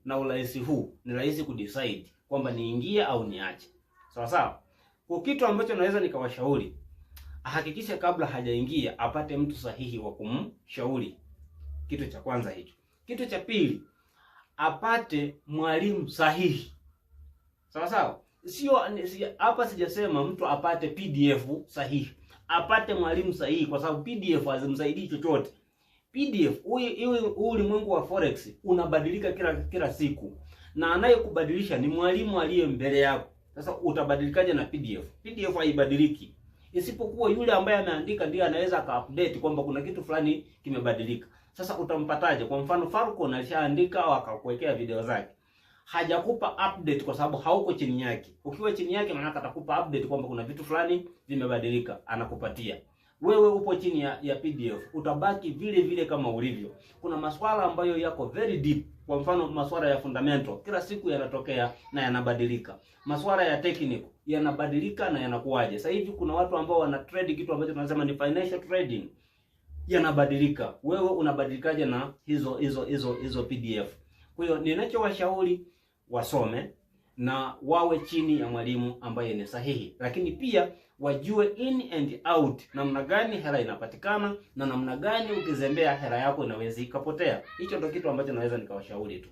na urahisi huu ni rahisi kudecide kwamba niingie au niache. Sawa sawa. Kwa kitu ambacho naweza nikawashauri, ahakikishe kabla hajaingia apate mtu sahihi wa kumshauri. Kitu cha kwanza hicho. Kitu cha pili, apate mwalimu sahihi. Sawa sawa. Sio hapa sijasema mtu apate PDF sahihi. Apate mwalimu sahihi, kwa sababu PDF hazimsaidii chochote. PDF ulimwengu wa forex unabadilika kila siku, na anayekubadilisha ni mwalimu aliye mbele yako. Sasa utabadilikaje na PDF? PDF haibadiliki, isipokuwa yule ambaye ameandika ndiye anaweza ka-update kwamba kuna kitu fulani kimebadilika. Sasa utampataje? Kwa mfano Falcon alishaandika au akakuwekea video zake, hajakupa update kwa sababu hauko chini yake. Ukiwa chini yake, maana atakupa update kwamba kuna vitu fulani vimebadilika, anakupatia. Wewe upo chini ya PDF, utabaki vile vile kama ulivyo. Kuna masuala ambayo yako very deep. Kwa mfano masuala ya fundamental kila siku yanatokea na yanabadilika. Masuala ya technical yanabadilika na yanakuaje. Sasa hivi kuna watu ambao wana trade kitu ambacho tunasema ni financial trading, yanabadilika. Wewe unabadilikaje na hizo PDF? Kwa hiyo ninachowashauri, wasome na wawe chini ya mwalimu ambaye ni sahihi, lakini pia wajue in and out, namna gani hela inapatikana na namna gani ukizembea hela yako inaweza ikapotea. Hicho ndio kitu ambacho naweza nikawashauri tu.